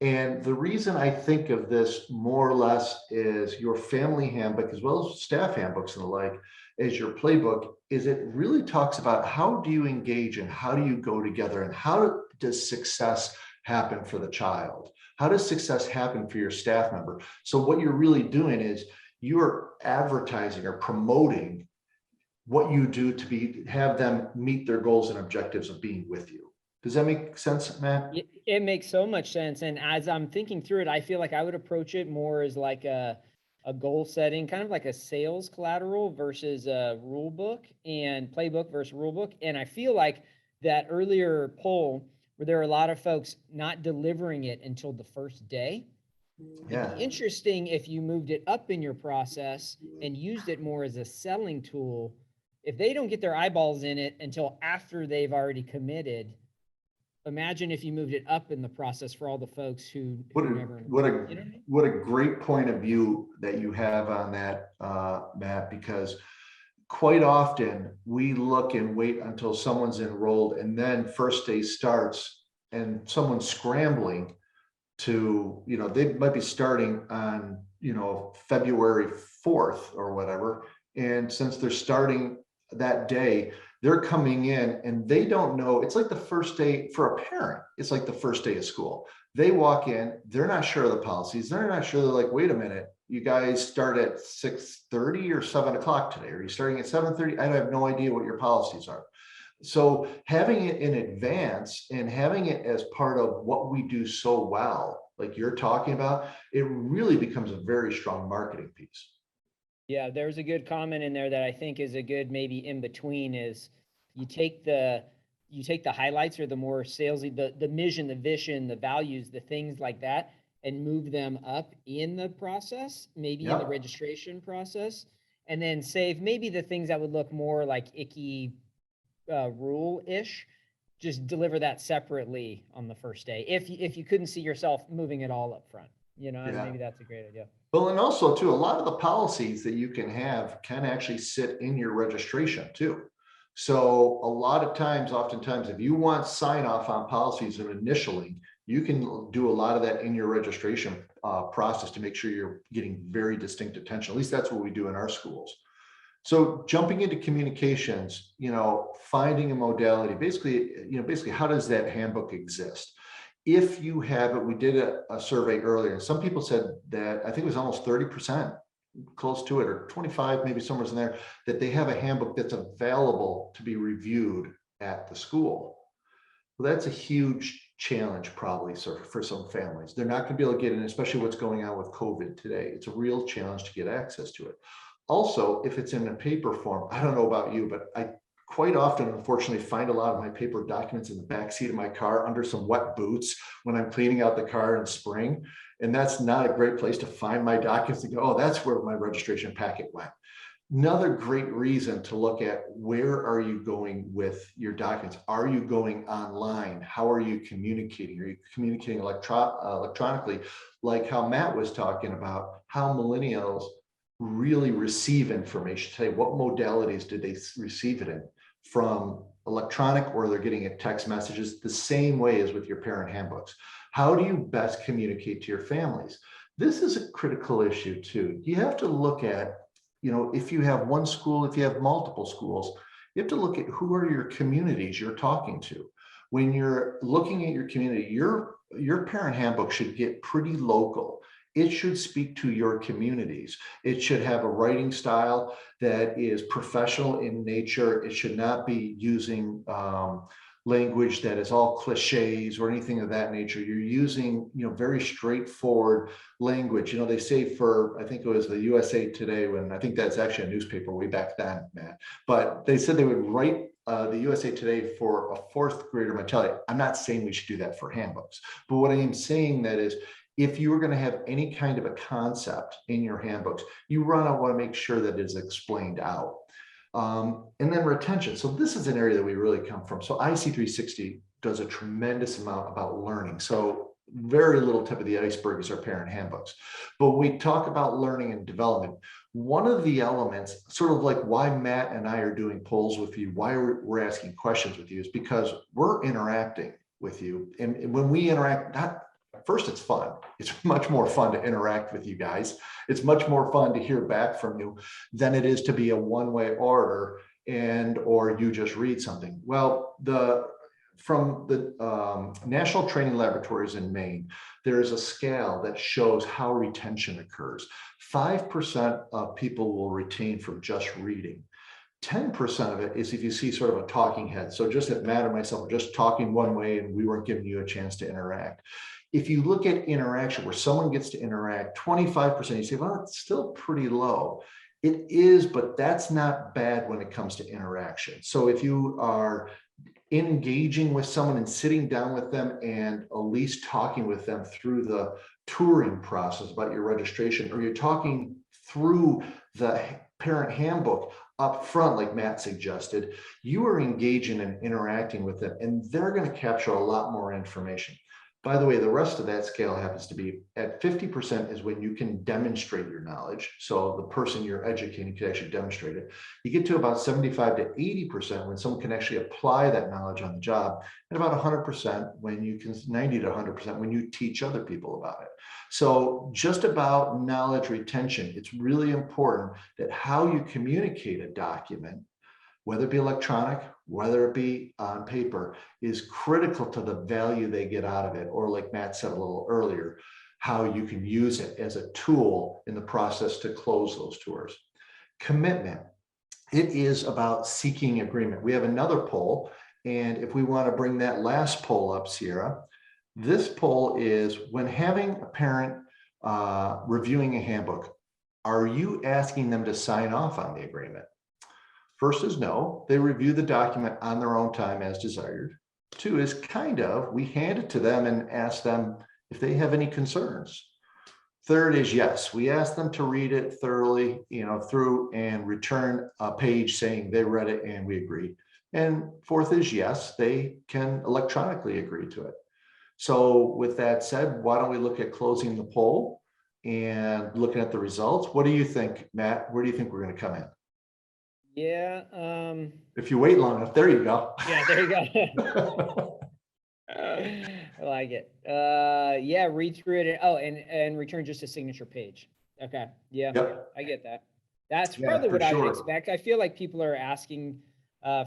And the reason I think of this more or less is your family handbook, as well as staff handbooks and the like, as your playbook, is it really talks about how do you engage and how do you go together and how does success happen for the child? How does success happen for your staff member? So what you're really doing is you're advertising or promoting what you do to have them meet their goals and objectives of being with you. Does that make sense, Matt? It makes so much sense. And as I'm thinking through it, I feel like I would approach it more as like a goal setting, kind of like a sales collateral versus a rule book, and playbook versus rule book. And I feel like that earlier poll where there are a lot of folks not delivering it until the first day. Yeah. It'd be interesting if you moved it up in your process and used it more as a selling tool. If they don't get their eyeballs in it until after they've already committed, imagine if you moved it up in the process for all the folks who never. What a great point of view that you have on that, Matt, because quite often we look and wait until someone's enrolled and then first day starts and someone's scrambling to, they might be starting on, February 4th or whatever. And since they're starting that day, they're coming in and they don't know. It's like the first day for a parent. It's like the first day of school. They walk in, they're not sure of the policies. They're not sure. They're like, wait a minute, you guys start at 6:30 or 7 o'clock today? Are you starting at 7:30? I have no idea what your policies are. So having it in advance and having it as part of what we do so well, like you're talking about, it really becomes a very strong marketing piece. Yeah, there's a good comment in there that I think is a good maybe in between is you take the you take the highlights or the more salesy, the mission, the vision, the values, the things like that, and move them up in the process, maybe in the Yep. registration process, and then save maybe the things that would look more like icky rule-ish, just deliver that separately on the first day. If you couldn't see yourself moving it all up front, you know, Yeah. maybe that's a great idea. Well, and also too, a lot of the policies that you can have can actually sit in your registration too. So a lot of times, oftentimes, if you want sign off on policies and initially, you can do a lot of that in your registration process to make sure you're getting very distinct attention. At least that's what we do in our schools. So jumping into communications, finding a modality, basically how does that handbook exist? If you have it, we did a survey earlier, and some people said that, I think it was almost 30%, close to it, or 25, maybe somewhere in there, that they have a handbook that's available to be reviewed at the school. Well, that's a huge challenge probably for some families. They're not going to be able to get in, especially what's going on with COVID today. It's a real challenge to get access to it. Also, if it's in a paper form, I don't know about you, but I quite often, unfortunately, find a lot of my paper documents in the back seat of my car under some wet boots when I'm cleaning out the car in spring. And that's not a great place to find my documents to go, oh, that's where my registration packet went. Another great reason to look at, where are you going with your documents? Are you going online? How are you communicating? Are you communicating electronically, like how Matt was talking about, how millennials really receive information today? What modalities did they receive it in? From electronic, or they're getting it text messages, the same way as with your parent handbooks. How do you best communicate to your families? This is a critical issue too. You have to look at, if you have one school, if you have multiple schools, you have to look at who are your communities you're talking to. When you're looking at your community, your parent handbook should get pretty local. It should speak to your communities. It should have a writing style that is professional in nature. It should not be using language that is all cliches or anything of that nature. You're using, very straightforward language. They say I think it was the USA Today, when I think that's actually a newspaper way back then, Matt, but they said they would write the USA Today for a fourth grader mentality. I'm not saying we should do that for handbooks, but what I am saying that is, if you are going to have any kind of a concept in your handbooks, you want to make sure that it is explained out. And then retention. So this is an area that we really come from. So IC360 does a tremendous amount about learning. So very little tip of the iceberg is our parent handbooks. But when we talk about learning and development, one of the elements, sort of like why Matt and I are doing polls with you, why we're asking questions with you, is because we're interacting with you. And when we interact, first, it's fun. It's much more fun to interact with you guys. It's much more fun to hear back from you than it is to be a one-way order or you just read something. Well, from the National Training Laboratories in Maine, there is a scale that shows how retention occurs. 5% of people will retain from just reading. 10% of it is if you see sort of a talking head. So just if Matt and myself are just talking one way and we weren't giving you a chance to interact. If you look at interaction where someone gets to interact, 25%, you say, well, it's still pretty low. It is, but that's not bad when it comes to interaction. So if you are engaging with someone and sitting down with them and at least talking with them through the touring process about your registration, or you're talking through the parent handbook up front, like Matt suggested, you are engaging and interacting with them, and they're going to capture a lot more information. By the way, the rest of that scale happens to be at 50% is when you can demonstrate your knowledge. So the person you're educating can actually demonstrate it. You get to about 75 to 80% when someone can actually apply that knowledge on the job, and about 100% when you can, 90 to 100% when you teach other people about it. So just about knowledge retention, it's really important that how you communicate a document, whether it be electronic, whether it be on paper, is critical to the value they get out of it. Or like Matt said a little earlier, how you can use it as a tool in the process to close those tours. Commitment. It is about seeking agreement. We have another poll, and if we want to bring that last poll up, Sierra, this poll is, when having a parent reviewing a handbook, are you asking them to sign off on the agreement? First is no, they review the document on their own time as desired. Two is kind of, we hand it to them and ask them if they have any concerns. Third is yes, we ask them to read it thoroughly, through and return a page saying they read it and we agree. And fourth is yes, they can electronically agree to it. So with that said, why don't we look at closing the poll and looking at the results? What do you think, Matt? Where do you think we're going to come in? Yeah. If you wait long enough, there you go. Yeah, there you go. I like it. Yeah, read through it. And return just a signature page. Okay. Yeah, Yep. I get that. That's Yeah, probably for what I would sure. expect. I feel like people are asking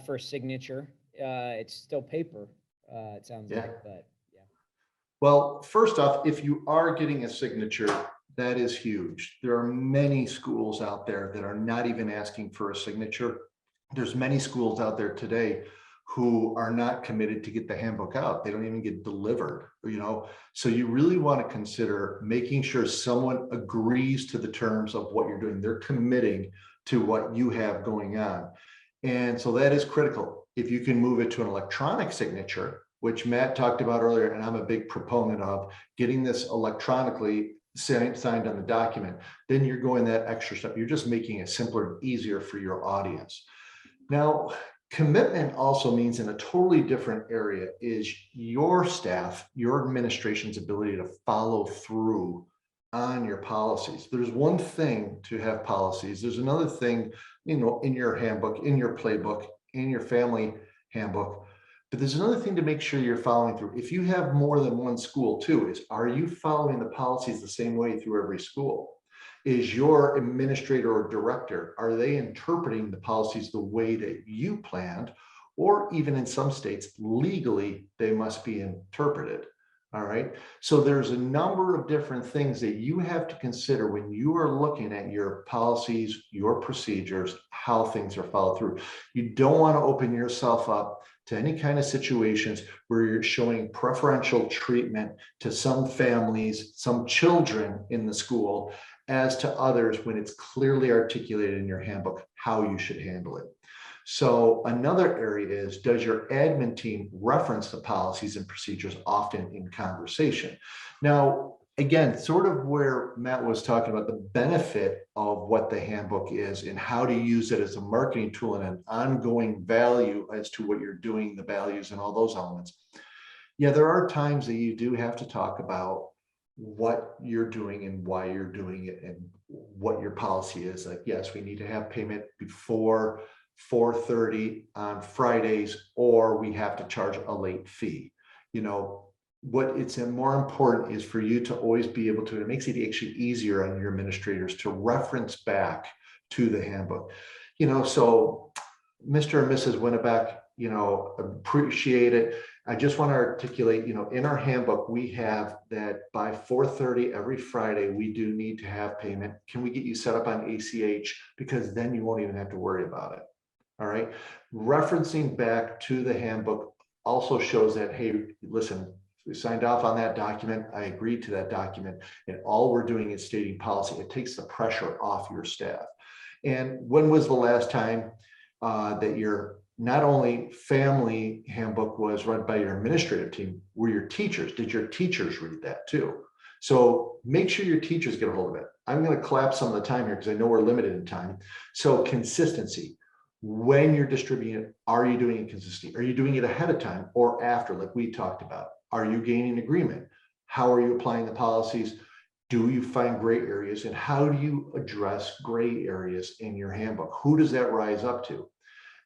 for a signature. It's still paper, it sounds Yeah. like, but yeah. Well, first off, if you are getting a signature, that is huge. There are many schools out there that are not even asking for a signature. There's many schools out there today who are not committed to get the handbook out. They don't even get delivered, So you really want to consider making sure someone agrees to the terms of what you're doing. They're committing to what you have going on. And so that is critical. If you can move it to an electronic signature, which Matt talked about earlier, and I'm a big proponent of getting this electronically signed on the document, then you're going that extra step. You're just making it simpler and easier for your audience. Now, commitment also means in a totally different area is your staff, your administration's ability to follow through on your policies. There's one thing to have policies. There's another thing, in your handbook, in your playbook, in your family handbook. But there's another thing to make sure you're following through. If you have more than one school too, is are you following the policies the same way through every school? Is your administrator or director, are they interpreting the policies the way that you planned? Or even in some states, legally, they must be interpreted. All right. So there's a number of different things that you have to consider when you are looking at your policies, your procedures, how things are followed through. You don't want to open yourself up to any kind of situations where you're showing preferential treatment to some families, some children in the school as to others when it's clearly articulated in your handbook how you should handle it. So another area is, does your admin team reference the policies and procedures often in conversation? Now, again, sort of where Matt was talking about the benefit of what the handbook is and how to use it as a marketing tool and an ongoing value as to what you're doing, the values and all those elements. Yeah, there are times that you do have to talk about what you're doing and why you're doing it and what your policy is. Like, yes, we need to have payment before 4:30 on Fridays, or we have to charge a late fee. What it's more important is for you to always be able to, it makes it actually easier on your administrators to reference back to the handbook. So Mr. and Mrs. Winneback, appreciate it. I just want to articulate, in our handbook, we have that by 4:30 every Friday, we do need to have payment. Can we get you set up on ACH? Because then you won't even have to worry about it. All right. Referencing back to the handbook also shows that, hey, listen, we signed off on that document. I agreed to that document. And all we're doing is stating policy. It takes the pressure off your staff. And when was the last time that your not only family handbook was read by your administrative team, were your teachers? Did your teachers read that too? So make sure your teachers get a hold of it. I'm going to collapse some of the time here because I know we're limited in time. So consistency. When you're distributing it, are you doing it consistently? Are you doing it ahead of time or after, like we talked about? Are you gaining agreement? How are you applying the policies? Do you find gray areas? And how do you address gray areas in your handbook? Who does that rise up to?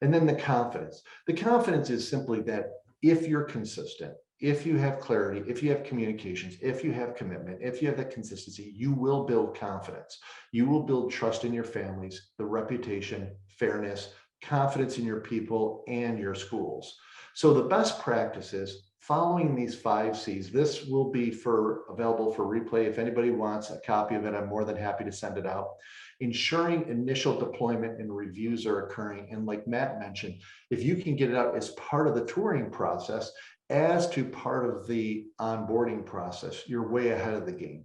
And then the confidence. The confidence is simply that if you're consistent, if you have clarity, if you have communications, if you have commitment, if you have that consistency, you will build confidence. You will build trust in your families, the reputation, fairness, confidence in your people and your schools. So the best practices following these 5 C's, this will be available for replay. If anybody wants a copy of it, I'm more than happy to send it out. Ensuring initial deployment and reviews are occurring. And like Matt mentioned, if you can get it out as part of the touring process, as to part of the onboarding process, you're way ahead of the game.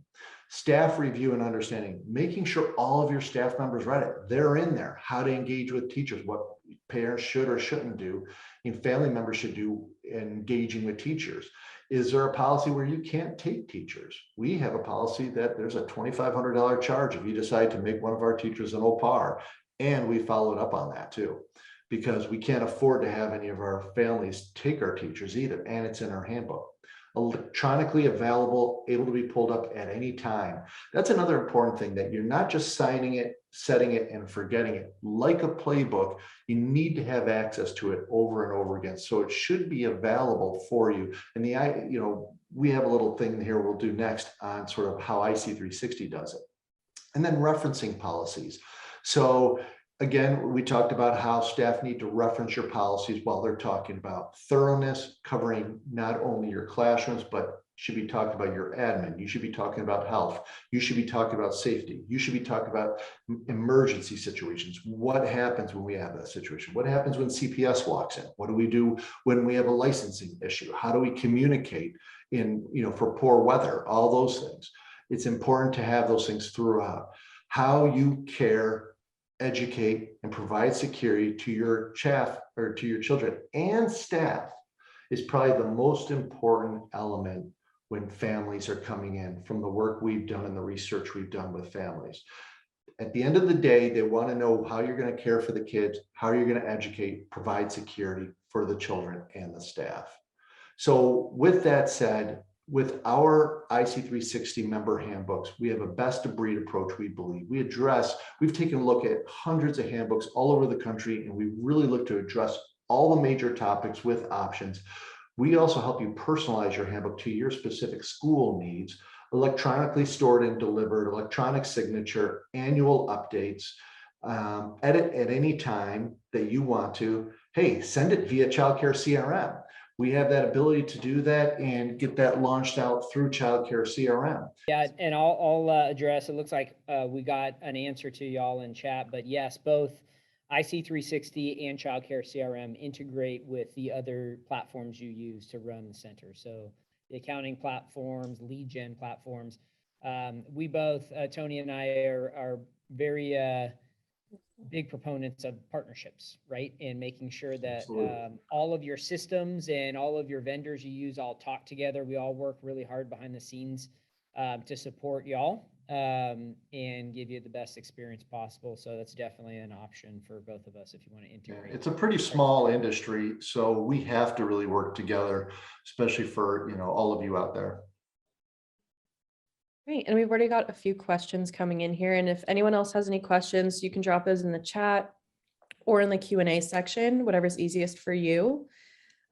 Staff review and understanding, making sure all of your staff members read it. They're in there. How to engage with teachers, what parents should or shouldn't do, and family members should do in engaging with teachers. Is there a policy where you can't take teachers? We have a policy that there's a $2,500 charge if you decide to make one of our teachers an au pair. And we followed up on that too, because we can't afford to have any of our families take our teachers either. And it's in our handbook. Electronically available, able to be pulled up at any time. That's another important thing, that you're not just signing it, setting it, and forgetting it. Like a playbook, you need to have access to it over and over again. So it should be available for you. And we have a little thing here we'll do next on sort of how IC360 does it. And then referencing policies. So again, we talked about how staff need to reference your policies while they're talking about thoroughness, covering not only your classrooms, but should be talking about your admin. You should be talking about health. You should be talking about safety. You should be talking about emergency situations. What happens when we have that situation? What happens when CPS walks in? What do we do when we have a licensing issue? How do we communicate for poor weather? All those things. It's important to have those things throughout. How you care, educate, and provide security to your to your children and staff is probably the most important element when families are coming in, from the work we've done and the research we've done with families. At the end of the day, they want to know how you're going to care for the kids, how you're going to educate, provide security for the children and the staff. So with that said, with our IC360 member handbooks, we have a best of breed approach, we believe. We've taken a look at hundreds of handbooks all over the country, and we really look to address all the major topics with options. We also help you personalize your handbook to your specific school needs, electronically stored and delivered, electronic signature, annual updates, edit at any time that you want to. Hey, send it via childcare CRM. We have that ability to do that and get that launched out through childcare CRM. Yeah, and I'll address, it looks like we got an answer to y'all in chat, but yes, both IC360 and childcare CRM integrate with the other platforms you use to run the center. So the accounting platforms, lead gen platforms. We both, Tony and I, are very big proponents of partnerships, right? And making sure that all of your systems and all of your vendors you use all talk together. We all work really hard behind the scenes to support y'all and give you the best experience possible. So that's definitely an option for both of us if you want to integrate. It's a pretty small industry, so we have to really work together, especially for all of you out there. Great, and we've already got a few questions coming in here, and if anyone else has any questions, you can drop those in the chat or in the Q&A section, whatever's easiest for you.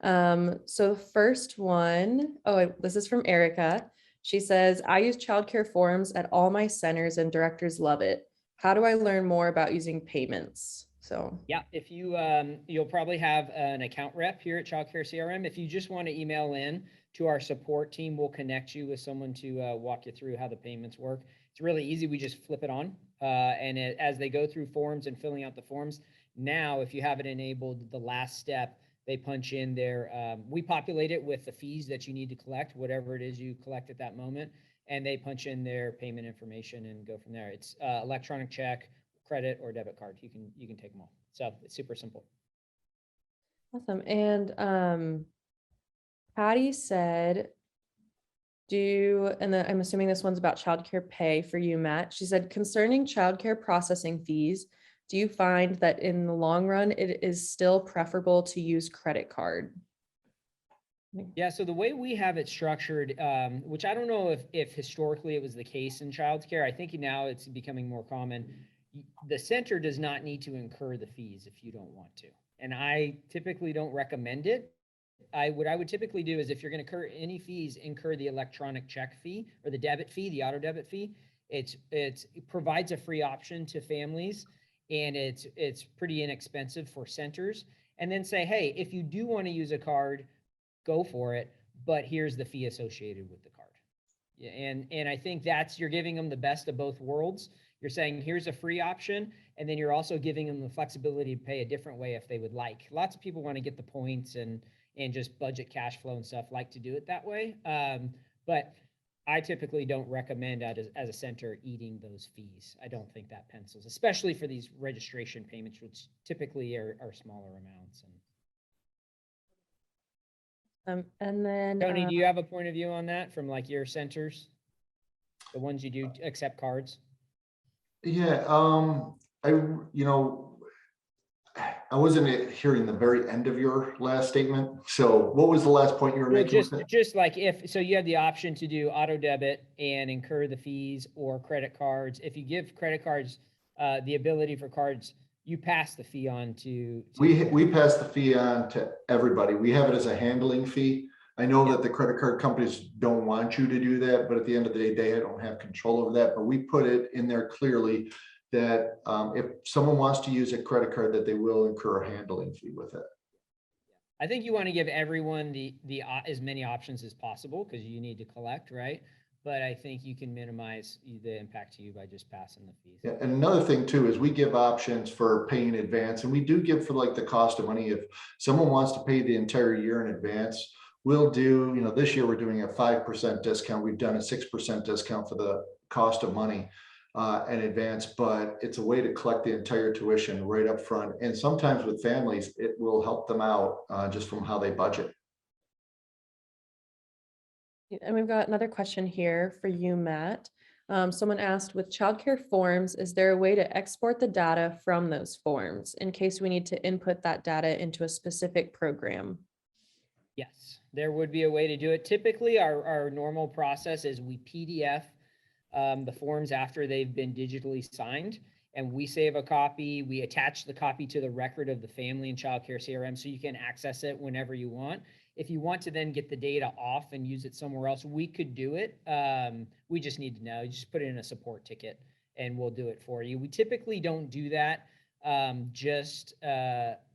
So the first one, this is from Erica. She says, I use childcare forums at all my centers and directors love it. How do I learn more about using payments? So yeah, if you you'll probably have an account rep here at Childcare CRM. If you just want to email in to our support team, we'll connect you with someone to walk you through how the payments work. It's really easy. We just flip it on, and as they go through forms and filling out the forms, now if you have it enabled, the last step, they punch in their, we populate it with the fees that you need to collect, whatever it is you collect at that moment, and they punch in their payment information and go from there. It's electronic check, credit, or debit card. You can take them all. So it's super simple. awesome. And Patty said, and then I'm assuming this one's about childcare pay for you, Matt. She said, concerning childcare processing fees, do you find that in the long run, it is still preferable to use credit card? Yeah, so the way we have it structured, which I don't know if historically it was the case in childcare, I think now it's becoming more common. The center does not need to incur the fees if you don't want to. And I typically don't recommend it. What I would typically do is if you're going to incur any fees, incur the electronic check fee or the debit fee, the auto debit fee. It provides a free option to families, and it's pretty inexpensive for centers. And then say, hey, if you do want to use a card, go for it, but here's the fee associated with the card. Yeah, and I think you're giving them the best of both worlds. You're saying here's a free option, and then you're also giving them the flexibility to pay a different way if they would like. Lots of people want to get the points and just budget cash flow and stuff, like to do it that way. But I typically don't recommend as a center eating those fees. I don't think that pencils, especially for these registration payments, which typically are smaller amounts. And then Tony, do you have a point of view on that from like your centers? The ones you do accept cards? Yeah, I wasn't hearing the very end of your last statement. So what was the last point you were Well, making? with that? just like so you have the option to do auto debit and incur the fees, or credit cards. If you give credit cards, the ability for cards, you pass the fee on to. We pass the fee on to everybody. We have it as a handling fee. I know that the credit card companies don't want you to do that, but at the end of the day, they don't have control over that. But we put it in there clearly that if someone wants to use a credit card, that they will incur a handling fee with it. I think you want to give everyone the as many options as possible, because you need to collect, right? But I think you can minimize the impact to you by just passing the fees. Yeah, and another thing too is we give options for paying in advance, and we do give for like the cost of money. If someone wants to pay the entire year in advance, we'll do, this year we're doing a 5% discount. We've done a 6% discount for the cost of money in advance, but it's a way to collect the entire tuition right up front. And sometimes with families, it will help them out just from how they budget. And we've got another question here for you, Matt. Someone asked, with childcare forms, is there a way to export the data from those forms in case we need to input that data into a specific program? Yes, there would be a way to do it. Typically, our normal process is we PDF the forms after they've been digitally signed, and we save a copy. We attach the copy to the record of the family and childcare CRM, so you can access it whenever you want. If you want to then get the data off and use it somewhere else, we could do it. We just need to know. You just put it in a support ticket and we'll do it for you. We typically don't do that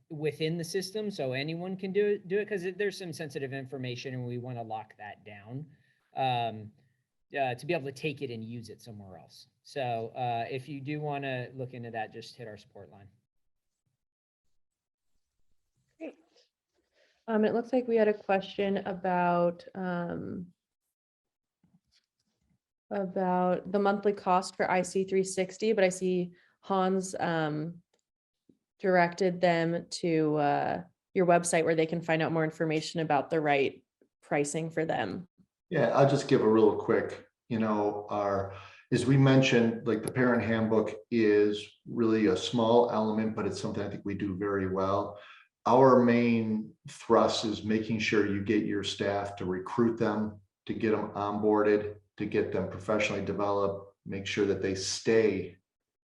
within the system, so anyone can do it because there's some sensitive information and we want to lock that down to be able to take it and use it somewhere else. So if you do want to look into that, just hit our support line. Great. It looks like we had a question about the monthly cost for IC360, but I see Hans directed them to your website where they can find out more information about the right pricing for them. Yeah, I'll just give a real quick, as we mentioned, like the parent handbook is really a small element, but it's something I think we do very well. Our main thrust is making sure you get your staff to recruit them, to get them onboarded, to get them professionally developed, make sure that they stay,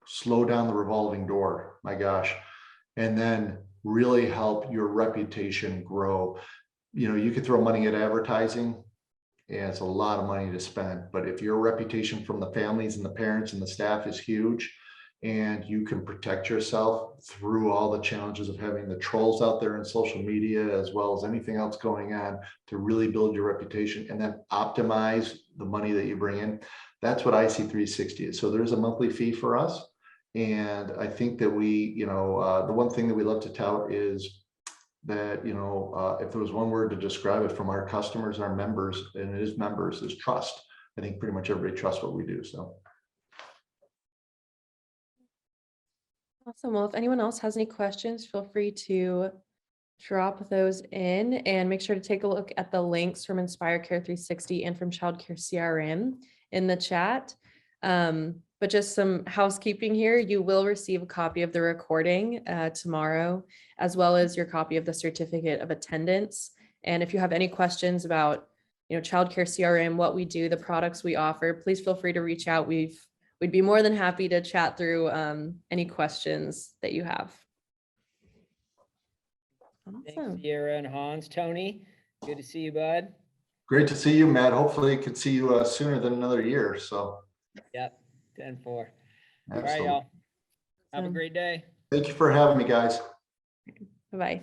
slow down the revolving door, my gosh, and then really help your reputation grow. You could throw money at advertising, and it's a lot of money to spend, but if your reputation from the families and the parents and the staff is huge, and you can protect yourself through all the challenges of having the trolls out there in social media, as well as anything else going on, to really build your reputation and then optimize the money that you bring in. That's what IC360 is. So there's a monthly fee for us. And I think that the one thing that we love to tout is that, if there was one word to describe it from our customers and our members, and it is members, is trust. I think pretty much everybody trusts what we do. So. Awesome. Well, if anyone else has any questions, feel free to drop those in, and make sure to take a look at the links from Inspire Care 360 and from Childcare CRM in the chat. But just some housekeeping here, you will receive a copy of the recording tomorrow, as well as your copy of the certificate of attendance. And if you have any questions about, Childcare CRM, what we do, the products we offer, please feel free to reach out. We'd be more than happy to chat through any questions that you have. Awesome. Thanks, Sierra and Hans. Tony, good to see you, bud. Great to see you, Matt. Hopefully I could see you sooner than another year. So. Yep, 10-4. All Absolutely. right, y'all. Have a great day. Thank you for having me, guys. Bye-bye.